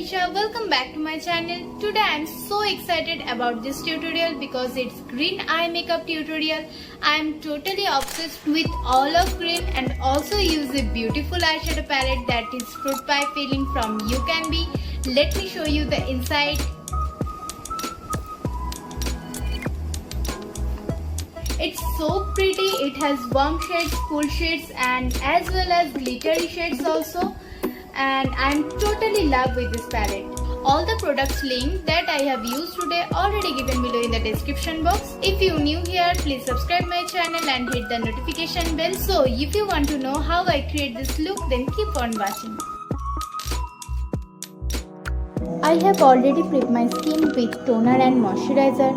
Tanisha, welcome back to my channel. Today I am so excited about this tutorial because it's green eye makeup tutorial. I am totally obsessed with all of green and also use a beautiful eyeshadow palette that is fruit pie feeling from You Can Be. Let me show you the inside. It's so pretty. It has warm shades, cool shades and as well as glittery shades also. And I'm totally in love with this palette. All the products link that I have used today already given below in the description box. If you're new here, please subscribe my channel and hit the notification bell. So if you want to know how I create this look, then keep on watching. I have already prepped my skin with toner and moisturizer.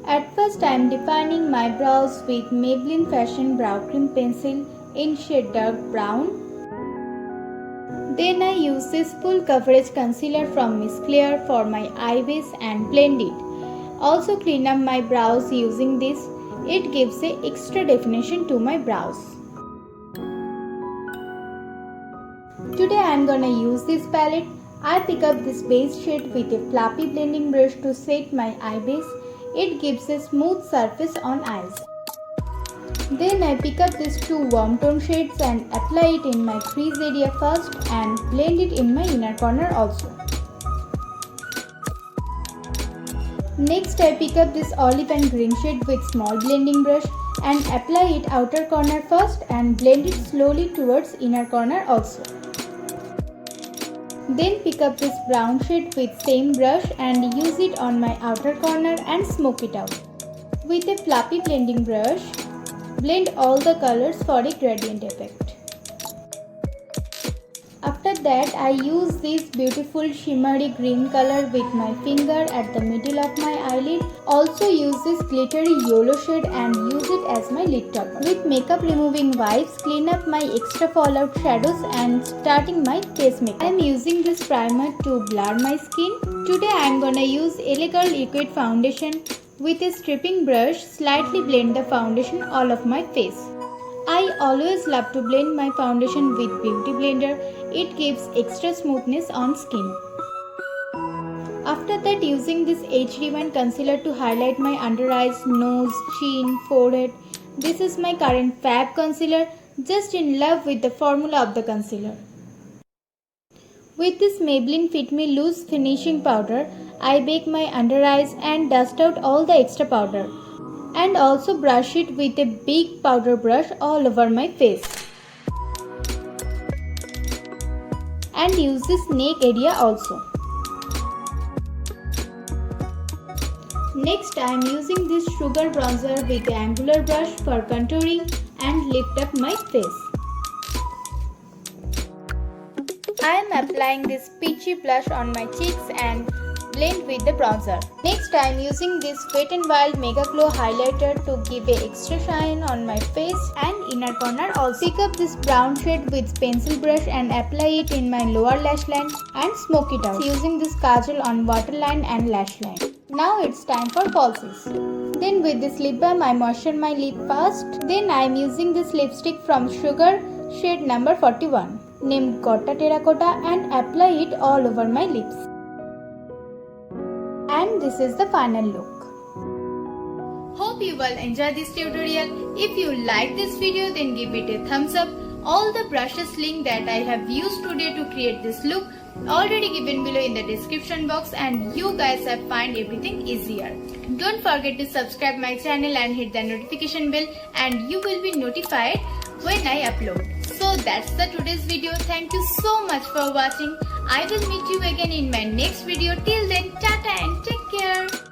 At first I am defining my brows with Maybelline Fashion Brow Cream Pencil in shade dark brown. Then I use this full coverage concealer from Miss Claire for my eye base and blend it. Also clean up my brows using this. It gives a extra definition to my brows. Today I am gonna use this palette. I pick up this base shade with a fluffy blending brush to set my eye base. It gives a smooth surface on eyes. Then I pick up these two warm tone shades and apply it in my crease area first and blend it in my inner corner also. Next I pick up this olive and green shade with small blending brush and apply it outer corner first and blend it slowly towards inner corner also. Then pick up this brown shade with same brush and use it on my outer corner and smoke it out. With a fluffy blending brush, blend all the colors for a gradient effect. After that, I use this beautiful shimmery green color with my finger at the middle of my eyelid. Also use this glittery yellow shade and use it as my lid topper. With makeup removing wipes, clean up my extra fallout shadows and starting my face makeup. I am using this primer to blur my skin. Today I am gonna use LA Girl Liquid Foundation. With a stripping brush, slightly blend the foundation all of my face. I always love to blend my foundation with Beauty Blender. It gives extra smoothness on skin. After that, using this HD1 concealer to highlight my under eyes, nose, chin, forehead. This is my current Fab concealer. Just in love with the formula of the concealer. With this Maybelline Fit Me Loose Finishing Powder, I bake my under eyes and dust out all the extra powder. And also brush it with a big powder brush all over my face. And use this neck area also. Next I am using this sugar bronzer with the angular brush for contouring and lift up my face. I am applying this peachy blush on my cheeks and blend with the bronzer. Next I am using this Wet n Wild Mega Glow highlighter to give a extra shine on my face and inner corner also. Pick up this brown shade with pencil brush and apply it in my lower lash line and smoke it out using this kajal on waterline and lash line. Now it's time for falsies. Then with this lip balm I moisture my lip first. Then I am using this lipstick from Sugar shade number 41 named Gotta Terracotta and apply it all over my lips. And this is the final look. Hope you will enjoy this tutorial. If you like this video, then give it a thumbs up. All the brushes link that I have used today to create this look already given below in the description box and you guys have find everything easier. Don't forget to subscribe my channel and hit the notification bell and you will be notified when I upload. So that's the today's video. Thank you so much for watching. I will meet you again in my next video. Till then, tata and take care.